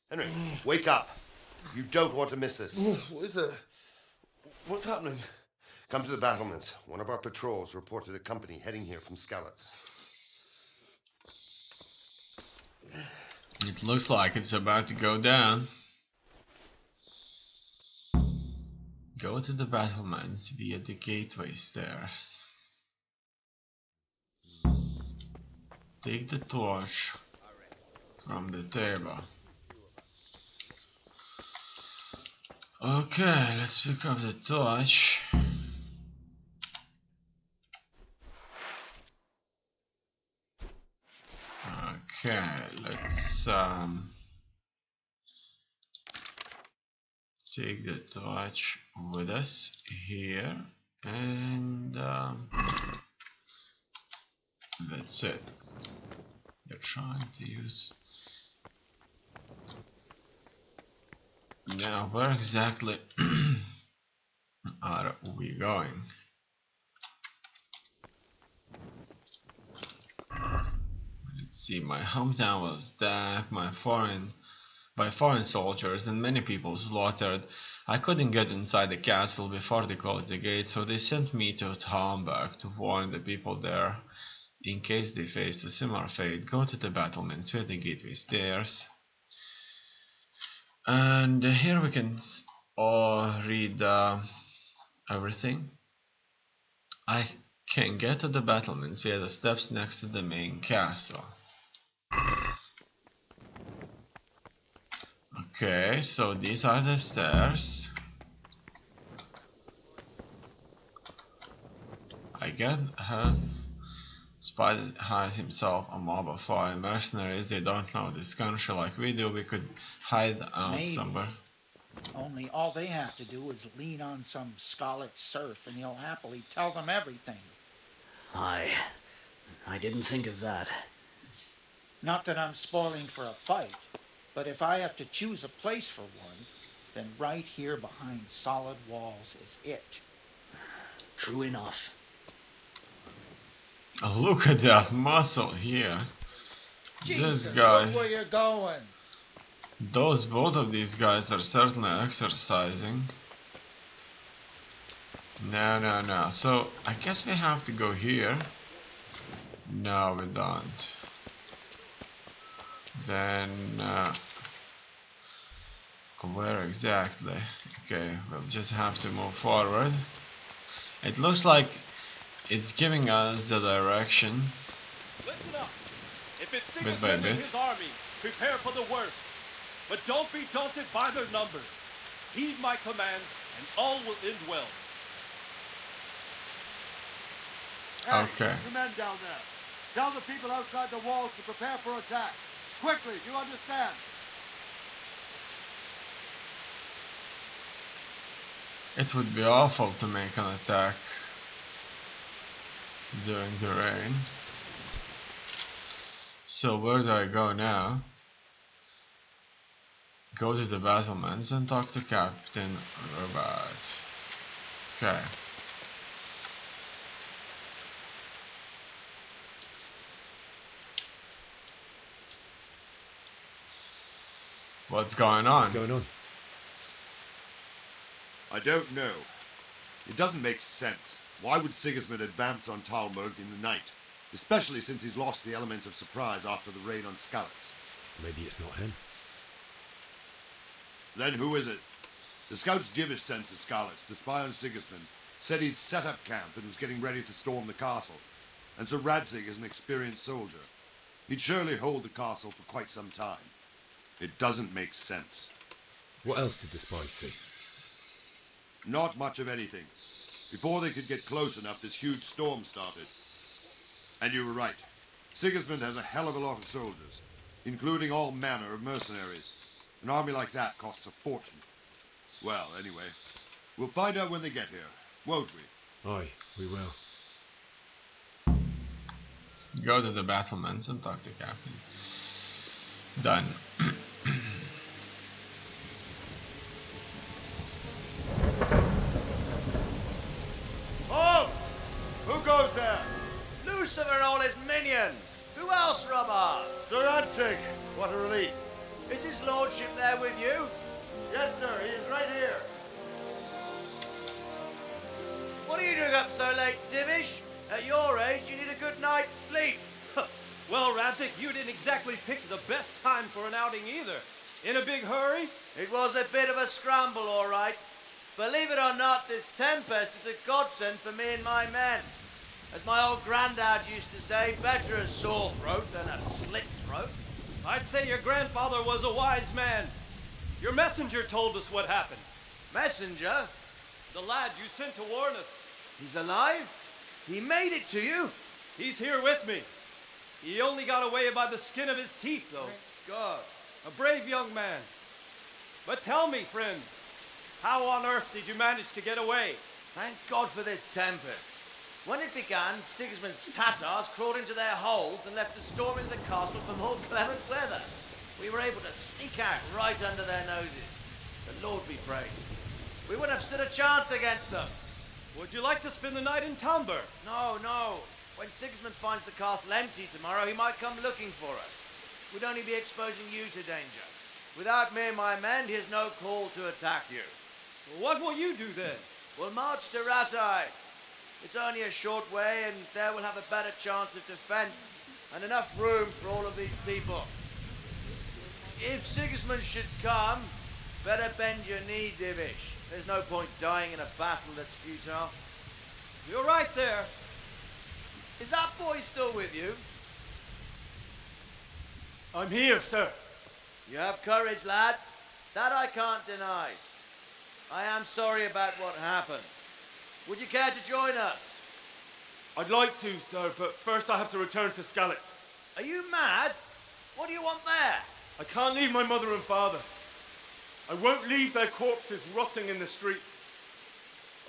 Henry, wake up. You don't want to miss this. What is it? What's happening? Come to the battlements. One of our patrols reported a company heading here from Skalitz. It looks like it's about to go down. Go to the battlements via the gateway stairs. Take the torch from the table. Okay, let's pick up the torch. Okay, let's take the torch with us here, and that's it. They're trying to use. Now, where exactly are we going? Let's see, my hometown was attacked by foreign soldiers and many people slaughtered. I couldn't get inside the castle before they closed the gates, so they sent me to Talmberg to warn the people there in case they faced a similar fate. Go to the battlements via the gateway stairs. And here we can all read everything. I can get to the battlements via the steps next to the main castle. Okay, so these are the stairs. I get her. Spider hides himself a mob of foreign mercenaries. They don't know this country like we do. We could hide out somewhere. Only all they have to do is lean on some Skalitz serf and he'll happily tell them everything. I didn't think of that. Not that I'm spoiling for a fight, but if I have to choose a place for one, then right here behind solid walls is it. True enough. Look at that muscle here. Jesus, this guy. Look where you're going. Both of these guys are certainly exercising. No. So I guess we have to go here. No, we don't. Then where exactly? Okay, we'll just have to move forward. It looks like it's giving us the direction. Listen up. If it's Bit by Sigismund and bit. his army, prepare for the worst. But don't be daunted by their numbers. Heed my commands, and all will end well. Hey, Okay. the men down there. Tell the people outside the walls to prepare for attack. Quickly, do you understand? It would be awful to make an attack during the rain. So where do I go now? Go to the battlements and talk to Captain Robert. Okay. What's going on? What's going on? I don't know. It doesn't make sense. Why would Sigismund advance on Talmberg in the night? Especially since he's lost the element of surprise after the raid on Skalitz. Maybe it's not him. Then who is it? The scouts Jivish sent to Skalitz to spy on Sigismund said he'd set up camp and was getting ready to storm the castle. And Sir Radzig is an experienced soldier. He'd surely hold the castle for quite some time. It doesn't make sense. What else did the spies see? Not much of anything. Before they could get close enough, this huge storm started. And you were right. Sigismund has a hell of a lot of soldiers, including all manner of mercenaries. An army like that costs a fortune. Well, anyway, we'll find out when they get here, won't we? Aye, we will. Go to the battlements and talk to Captain. Done. Halt! Who goes there? Lucifer and all his minions! Who else, Robert? Sir Radzig! What a relief. Is his lordship there with you? Yes, sir. He is right here. What are you doing up so late, Divish? At your age, you need a good night's sleep. Well, Raptic, you didn't exactly pick the best time for an outing either. In a big hurry? It was a bit of a scramble, all right. Believe it or not, this tempest is a godsend for me and my men. As my old granddad used to say, better a sore throat than a slit throat. I'd say your grandfather was a wise man. Your messenger told us what happened. Messenger? The lad you sent to warn us. He's alive? He made it to you? He's here with me. He only got away by the skin of his teeth, though. Thank God. A brave young man. But tell me, friend, how on earth did you manage to get away? Thank God for this tempest. When it began, Sigismund's Tatars crawled into their holes and left a storm in the castle for more clement weather. We were able to sneak out right under their noses. The Lord be praised. We wouldn't have stood a chance against them. Would you like to spend the night in Talmberg? No, no. When Sigismund finds the castle empty tomorrow, he might come looking for us. We'd only be exposing you to danger. Without me and my men, he has no call to attack you. What will you do then? We'll march to Ratai. It's only a short way, and there we'll have a better chance of defense and enough room for all of these people. If Sigismund should come, better bend your knee, Divish. There's no point dying in a battle that's futile. You're right there. Is that boy still with you? I'm here, sir. You have courage, lad. That I can't deny. I am sorry about what happened. Would you care to join us? I'd like to, sir, but first I have to return to Skalitz. Are you mad? What do you want there? I can't leave my mother and father. I won't leave their corpses rotting in the street.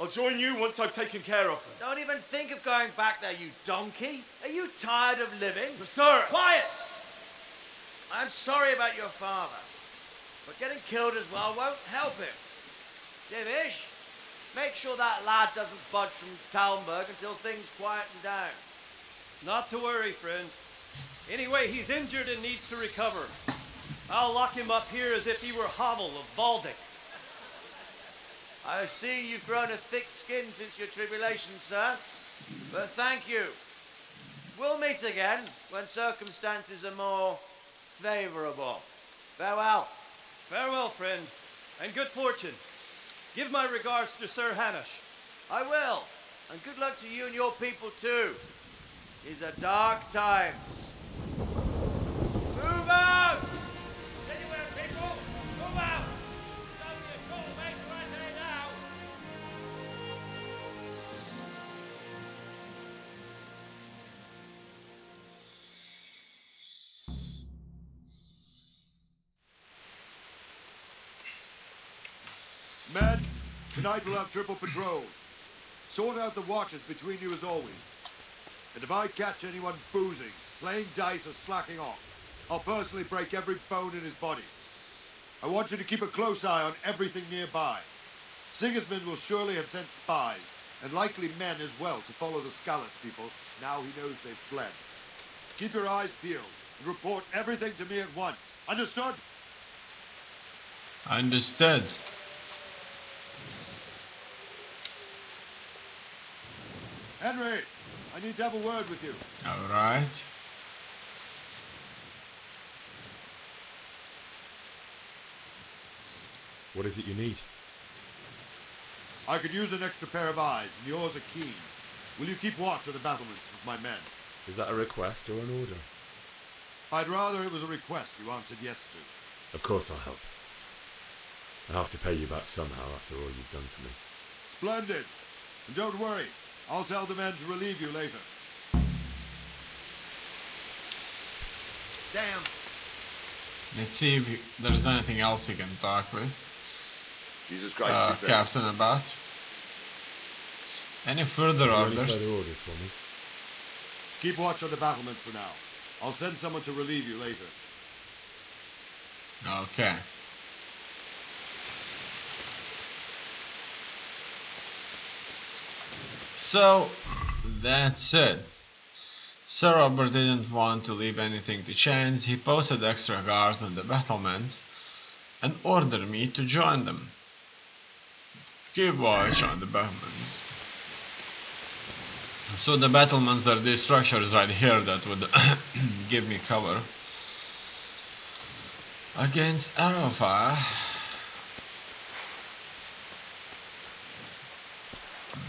I'll join you once I've taken care of them. Don't even think of going back there, you donkey. Are you tired of living? But sir! Quiet! I'm sorry about your father, but getting killed as well won't help him. Divish, make sure that lad doesn't budge from Talmberg until things quieten down. Not to worry, friend. Anyway, he's injured and needs to recover. I'll lock him up here as if he were Havel of Baldic. I see you've grown a thick skin since your tribulation, sir. But thank you. We'll meet again when circumstances are more favorable. Farewell. Farewell, friend, and good fortune. Give my regards to Sir Hanush. I will. And good luck to you and your people too. These are dark times. Move out! Anywhere, people! Move out! It's only a short way to right there now. Men, tonight we'll have triple patrols. Sort out the watches between you as always. And if I catch anyone boozing, playing dice or slacking off, I'll personally break every bone in his body. I want you to keep a close eye on everything nearby. Sigismund will surely have sent spies, and likely men as well, to follow the Skalitz people now he knows they've fled. Keep your eyes peeled and report everything to me at once. Understood? Understood. Henry, I need to have a word with you. Alright. What is it you need? I could use an extra pair of eyes, and yours are keen. Will you keep watch on the battlements with my men? Is that a request or an order? I'd rather it was a request you answered yes to. Of course I'll help. I'll have to pay you back somehow after all you've done for me. Splendid. And don't worry, I'll tell the men to relieve you later. Damn. Let's see if there's anything else we can talk with Jesus Christ. Captain about. Any further Any orders? further orders for me? Keep watch on the battlements for now. I'll send someone to relieve you later. Okay. So that's it. Sir Robert didn't want to leave anything to chance. He posted extra guards on the battlements and ordered me to join them. Keep watch on the battlements. So the battlements are these structures right here that would give me cover against arrow fire.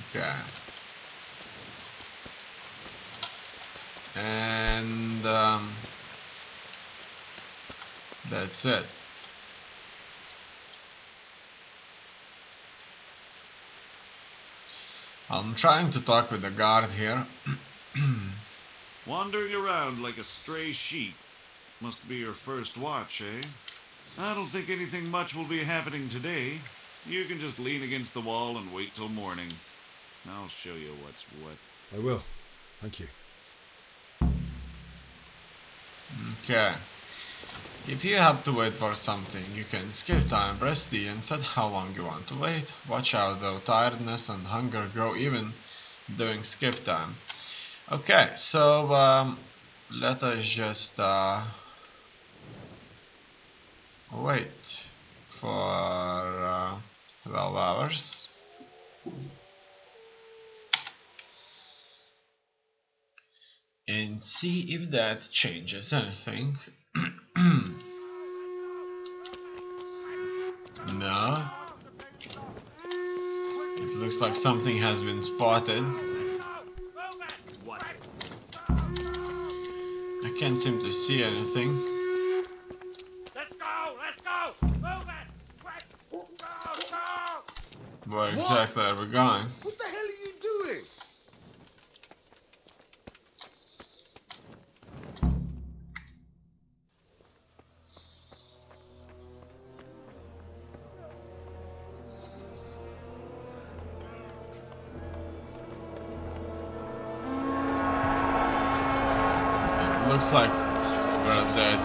Okay. And that's it. I'm trying to talk with the guard here. Wandering around like a stray sheep. Must be your first watch, eh? I don't think anything much will be happening today. You can just lean against the wall and wait till morning. I'll show you what's what. I will. Thank you. Okay. If you have to wait for something, you can skip time, press D and set how long you want to wait. Watch out though, tiredness and hunger grow even during skip time. Okay, so let us just wait for 12 hours. And see if that changes anything. No. It looks like something has been spotted. I can't seem to see anything. Let's go! Let's go! Move it! Quick! Go! Go! Where exactly are we going? What the hell are you doing? It looks like we're dead.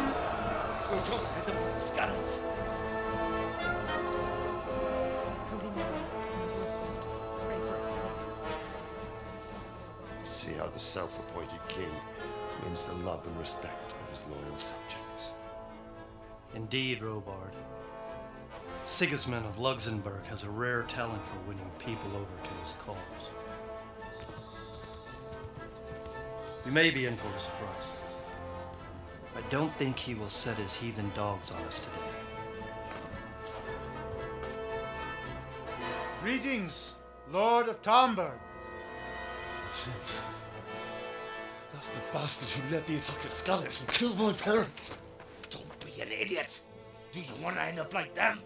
See how the self-appointed king wins the love and respect of his loyal subjects. Indeed, Robard. Sigismund of Luxembourg has a rare talent for winning people over to his cause. You may be in for a surprise. I don't think he will set his heathen dogs on us today. Greetings, Lord of Talmberg. That's the bastard who led the attack at Scarlet and killed my parents. Don't be an idiot. Do you want to end up like them?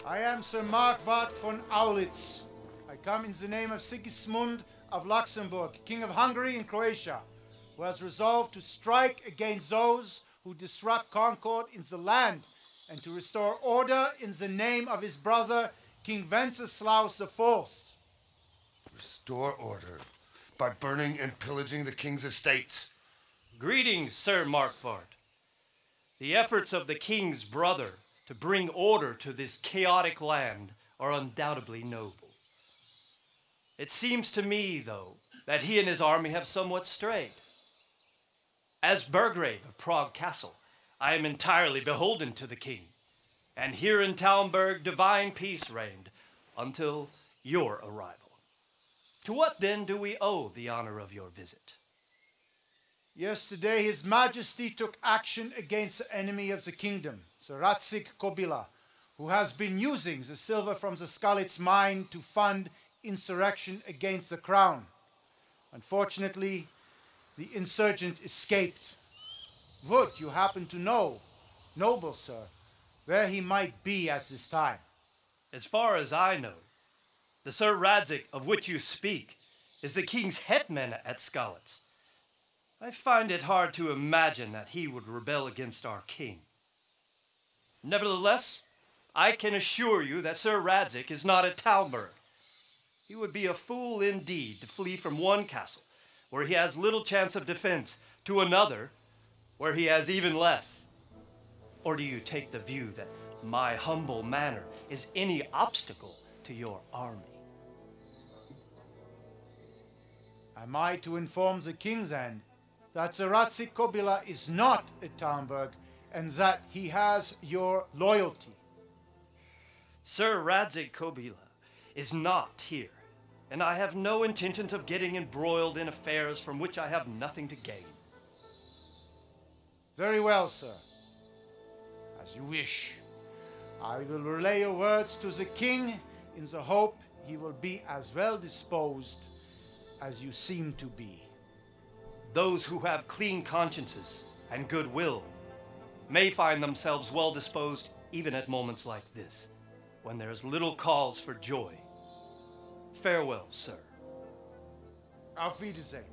I am Sir Markwart von Aulitz. I come in the name of Sigismund of Luxembourg, King of Hungary and Croatia, who has resolved to strike against those who disrupt concord in the land and to restore order in the name of his brother, King Wenceslaus IV. Restore order by burning and pillaging the king's estates. Greetings, Sir Markwart. The efforts of the king's brother to bring order to this chaotic land are undoubtedly noble. It seems to me, though, that he and his army have somewhat strayed. As Burgrave of Prague Castle, I am entirely beholden to the king, and here in Talmberg divine peace reigned until your arrival. To what then do we owe the honor of your visit? Yesterday, His Majesty took action against the enemy of the kingdom, Sir Ratzik Kobila, who has been using the silver from the Skalitz mine to fund insurrection against the crown. Unfortunately, the insurgent escaped. Would you happen to know, noble sir, where he might be at this time? As far as I know, the Sir Radzik of which you speak is the king's hetman at Skalitz. I find it hard to imagine that he would rebel against our king. Nevertheless, I can assure you that Sir Radzik is not at Talmberg. He would be a fool indeed to flee from one castle, where he has little chance of defense, to another, where he has even less. Or do you take the view that my humble manner is any obstacle to your army? Am I to inform the king's end that the Ratzik Kobila is not at Talmberg and that he has your loyalty? Sir Radzik Kobila is not here, and I have no intentions of getting embroiled in affairs from which I have nothing to gain. Very well, sir. As you wish. I will relay your words to the king in the hope he will be as well disposed as you seem to be. Those who have clean consciences and goodwill may find themselves well disposed even at moments like this, when there is little cause for joy. Farewell, sir. Auf Wiedersehen.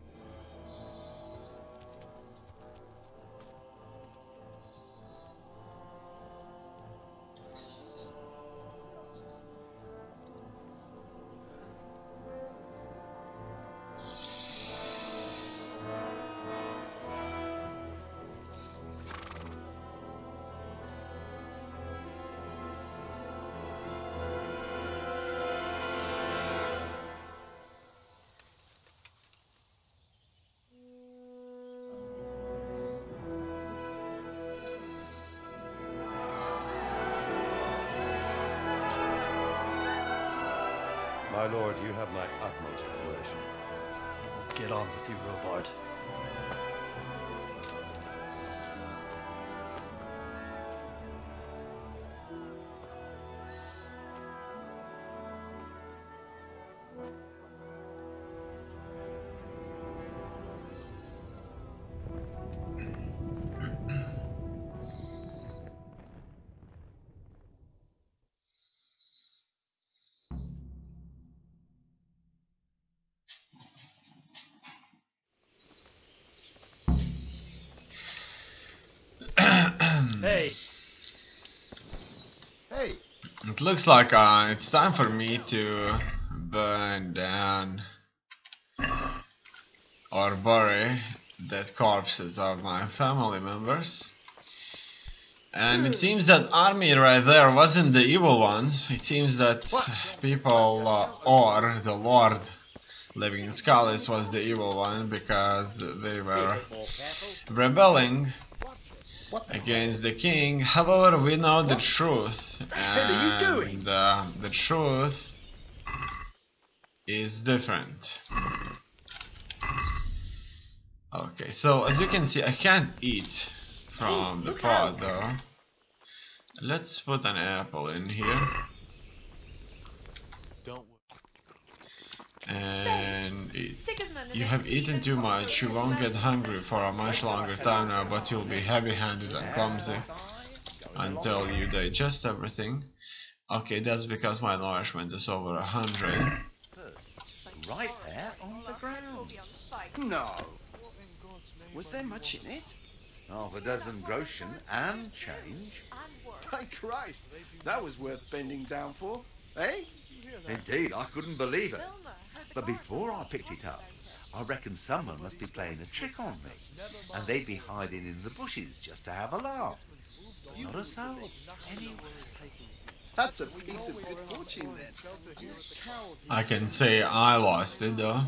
My lord, you have my utmost admiration. Get on with you, Robard. Hey. Hey. It looks like it's time for me to burn down or bury dead corpses of my family members. And it seems that army right there wasn't the evil ones. It seems that people or the Lord living in Scalis was the evil one, because they were rebelling against the king. However, we know the truth, and the truth is different. Okay, so as you can see, I can't eat from the pot though. Let's put an apple in here. And you have eaten too much. You won't get hungry for a much longer time now, but you'll be heavy-handed and clumsy until you digest everything. Okay, that's because my nourishment is over 100. Right there on the ground. No. Was there much in it? Half a dozen groschen and change. By Christ, that was worth bending down for, eh? Indeed, I couldn't believe it. But before I picked it up, I reckon someone must be playing a trick on me, and they'd be hiding in the bushes just to have a laugh. But not a soul anywhere. That's a piece of good fortune then. I can say I lost it though.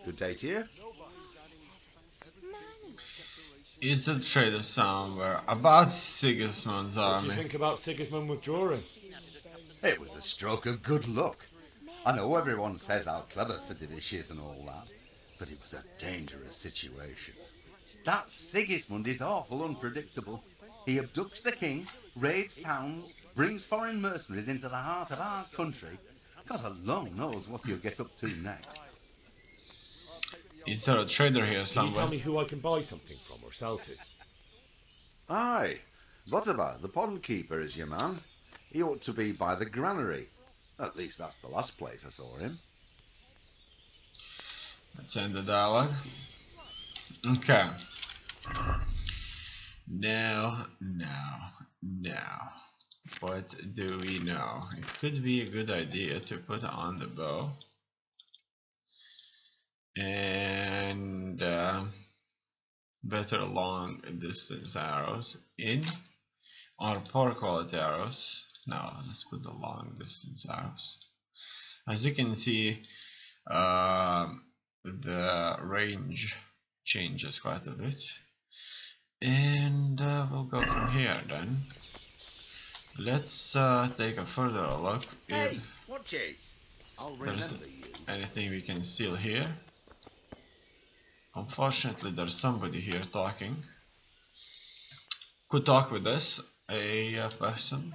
Good day to you. Is the trader somewhere about Sigismund's army? What do you think about Sigismund withdrawing? It was a stroke of good luck. I know everyone says how clever Siddish is and all that, but it was a dangerous situation. That Sigismund is awful unpredictable. He abducts the king, raids towns, brings foreign mercenaries into the heart of our country. God alone knows what he'll get up to next. Is there a trader here Can you somewhere? tell me who I can buy something from or sell to? Aye. What about the pond keeper is your man? He ought to be by the granary. At least that's the last place I saw him. Let's end the dialogue. Okay. Now. What do we know? It could be a good idea to put on the bow. And better long distance arrows in. Or poor quality arrows. No, let's put the long distance arrows. As you can see, the range changes quite a bit. And we'll go from here then. Let's take a further look if watch it. I'll there's remember you. anything we can steal here. Unfortunately, there's somebody here talking. Could talk with us, a person.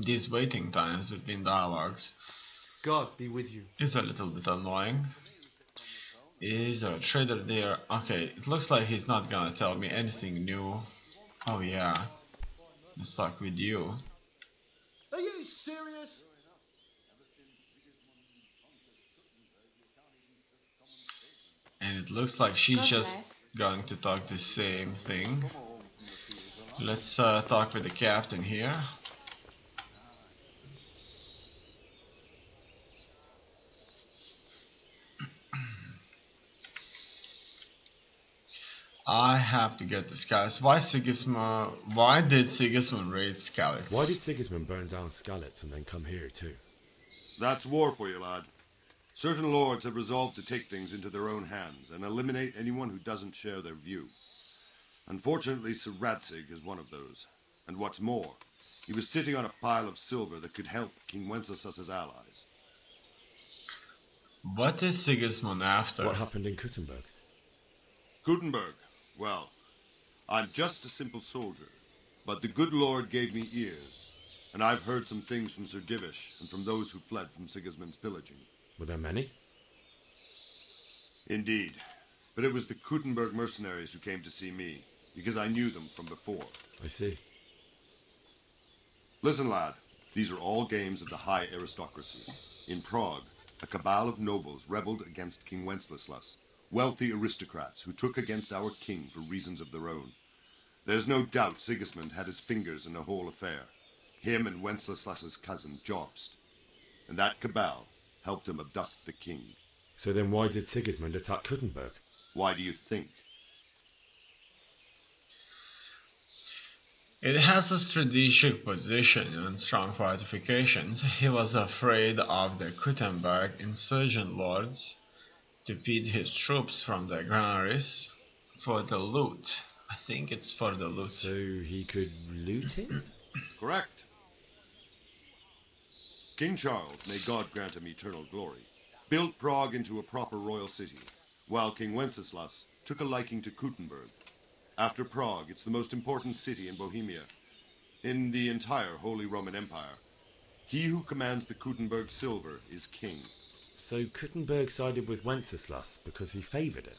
These waiting times between dialogues, God be with you, is a little bit annoying. Is there a trader there? Okay, it looks like he's not gonna tell me anything new. Oh yeah, let's talk with you. Are you serious? And it looks like she's just going to talk the same thing. Let's talk with the captain here. I have to get the scouts. Why Sigismund? Why did Sigismund raid scouts? Why did Sigismund burn down Skalitz and then come here too? That's war for you, lad. Certain lords have resolved to take things into their own hands and eliminate anyone who doesn't share their view. Unfortunately, Sir Radzig is one of those. And what's more, he was sitting on a pile of silver that could help King Wenceslas's allies. What is Sigismund after? What happened in Kuttenberg? Kuttenberg? Well, I'm just a simple soldier, but the good Lord gave me ears, and I've heard some things from Sir Divish and from those who fled from Sigismund's pillaging. Were there many? Indeed, but it was the Kuttenberg mercenaries who came to see me, because I knew them from before. I see. Listen, lad, these are all games of the high aristocracy. In Prague, a cabal of nobles rebelled against King Wenceslas, wealthy aristocrats who took against our king for reasons of their own. There's no doubt Sigismund had his fingers in the whole affair, him and Wenceslas's cousin Jobst, and that cabal helped him abduct the king. So then why did Sigismund attack Kuttenberg? Why do you think? It has a strategic position and strong fortifications. He was afraid of the Kuttenberg insurgent lords to feed his troops from the granaries for the loot. I think it's for the loot. So he could loot it? Correct. King Charles, may God grant him eternal glory, built Prague into a proper royal city, while King Wenceslas took a liking to Kuttenberg. After Prague, it's the most important city in Bohemia, in the entire Holy Roman Empire. He who commands the Kuttenberg silver is king. So Kuttenberg sided with Wenceslas because he favoured it?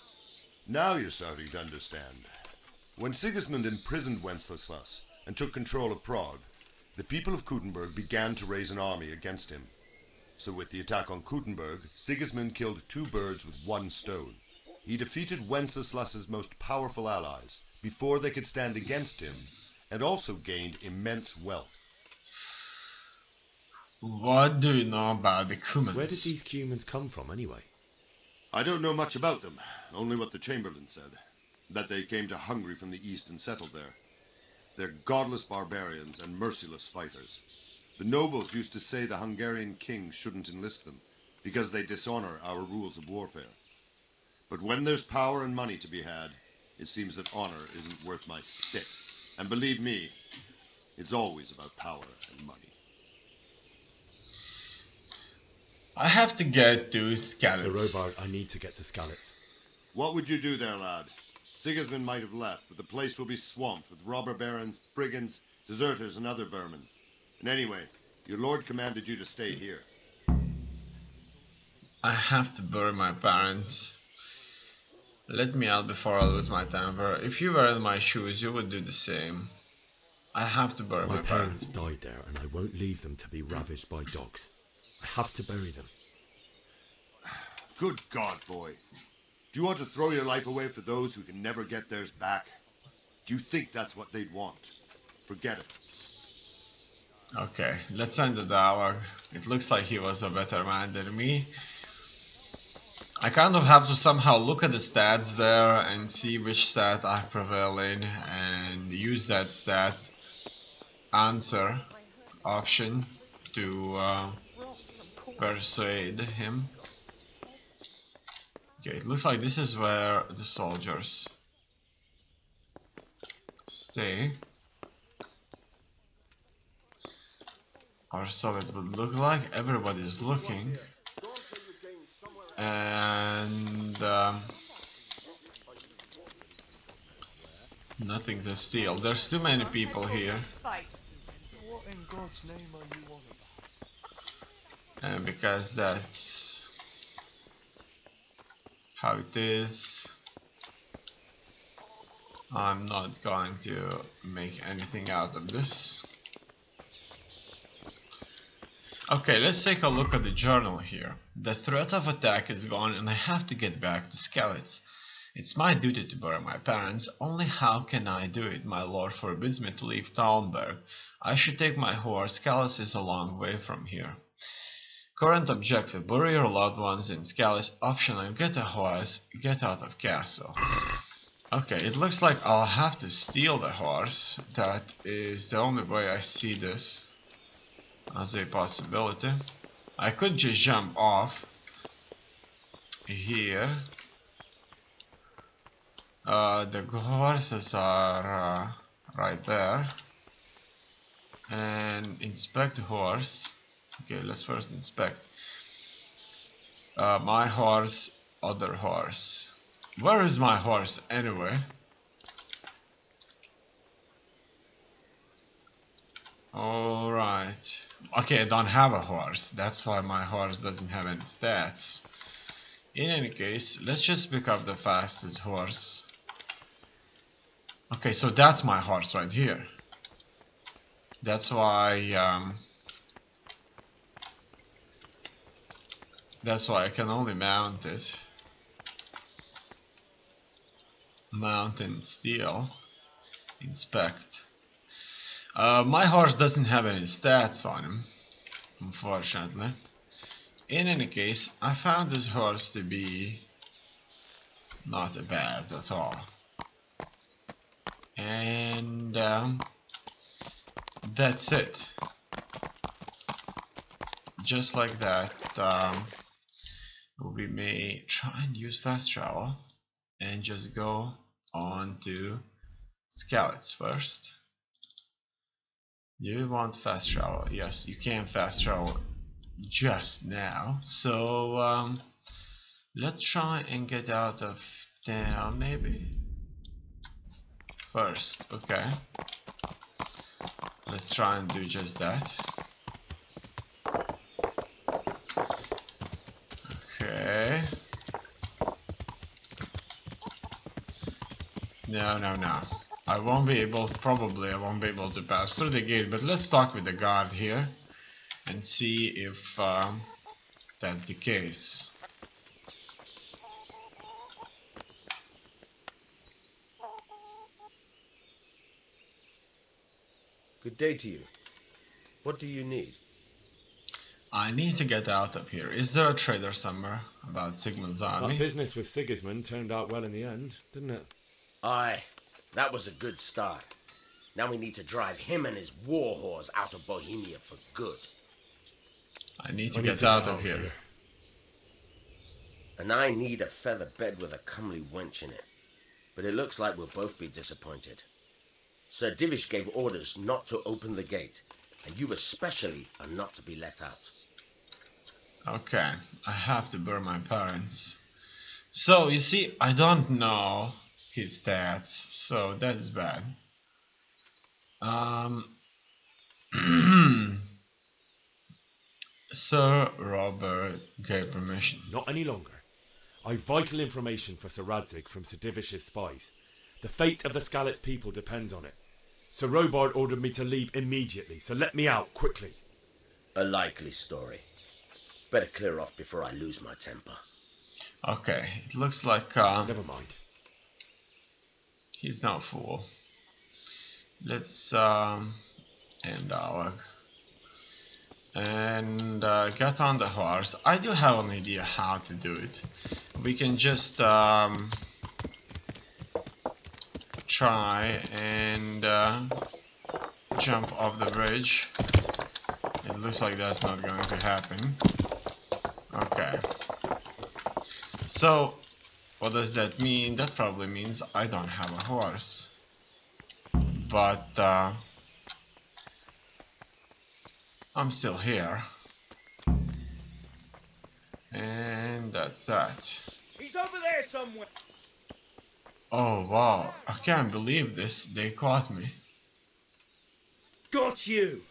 Now you're starting to understand. When Sigismund imprisoned Wenceslas and took control of Prague, the people of Kuttenberg began to raise an army against him. So with the attack on Kuttenberg, Sigismund killed two birds with one stone. He defeated Wenceslas's most powerful allies before they could stand against him, and also gained immense wealth. What do you know about the Cumans? Where did these Cumans come from anyway? I don't know much about them, only what the Chamberlain said, that they came to Hungary from the east and settled there. They're godless barbarians and merciless fighters. The nobles used to say the Hungarian king shouldn't enlist them, because they dishonor our rules of warfare. But when there's power and money to be had, it seems that honor isn't worth my spit. And believe me, it's always about power and money. I have to get to Skalitz. So Robard, I need to get to Skalitz. What would you do there, lad? Sigismund might have left, but the place will be swamped with robber barons, brigands, deserters, and other vermin. And anyway, your lord commanded you to stay here. I have to bury my parents. Let me out before I lose my temper. If you were in my shoes, you would do the same. I have to bury my parents died there, and I won't leave them to be ravaged by dogs. I have to bury them. Good God, boy. Do you want to throw your life away for those who can never get theirs back? Do you think that's what they'd want? Forget it. Okay, let's end the dialogue. It looks like he was a better man than me. I kind of have to somehow look at the stats there and see which stat I prevail in and use that stat answer option to persuade him. Okay, it looks like this is where the soldiers stay, or so it would look like. Everybody's looking, and nothing to steal. There's too many people here, What in God's name are you on about? and because that's how it is, I'm not going to make anything out of this. Okay, let's take a look at the journal here. The threat of attack is gone and I have to get back to Skalitz. It's my duty to bury my parents, only how can I do it? My lord forbids me to leave Talmberg. I should take my horse, Skalitz is a long way from here. Current objective, bury your loved ones in Skalitz. Optional, get a horse, get out of castle. Okay, it looks like I'll have to steal the horse. That is the only way I see this as a possibility. I could just jump off here. The horses are right there. And inspect the horse. Okay, let's first inspect. My horse, other horse. Where is my horse anyway? Alright. Okay, I don't have a horse. That's why my horse doesn't have any stats. In any case, let's just pick up the fastest horse. Okay, so that's my horse right here. That's why I can only mount it. Mount and steal. Inspect. My horse doesn't have any stats on him, unfortunately. In any case, I found this horse to be not bad at all. And that's it. Just like that, we may try and use fast travel and just go on to Skalitz first. Do you want fast travel? Yes, you can fast travel just now. So let's try and get out of town maybe first. Okay, let's try and do just that. Okay. No. I won't be able, probably I won't be able to pass through the gate, but let's talk with the guard here and see if that's the case. Good day to you. What do you need? I need to get out of here. Is there a trader somewhere about Sigmund's army? That business with Sigismund turned out well in the end, didn't it? Aye, that was a good start. Now we need to drive him and his war whores out of Bohemia for good. I need to get out of here. And I need a feather bed with a comely wench in it. But it looks like we'll both be disappointed. Sir Divish gave orders not to open the gate, and you especially are not to be let out. Okay, I have to bury my parents. So, you see, I don't know his stats, so that is bad. Sir Robert gave permission. Not any longer. I've vital information for Sir Radzig from Sir Divish's spies. The fate of the Skalitz people depends on it. Sir Robard ordered me to leave immediately, so let me out quickly. A likely story. Better clear off before I lose my temper. Okay, it looks like never mind. He's no fool. Let's end our and get on the horse. I do have an idea how to do it. We can just try and jump off the bridge. It looks like that's not going to happen. Okay. So, what does that mean? That probably means I don't have a horse. But I'm still here. And that's that. He's over there somewhere. Oh wow, I can't believe this. They caught me. Got you.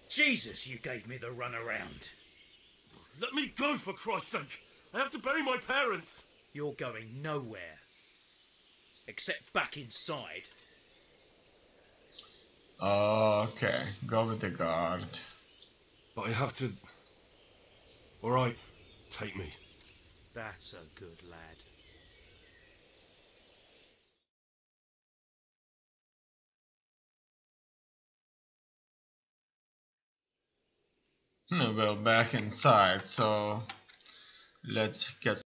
Jesus, you gave me the runaround. Let me go, for Christ's sake. I have to bury my parents. You're going nowhere. Except back inside. Okay, go with the guard. But I have to... Alright, take me. That's a good lad. Well, back inside, so let's get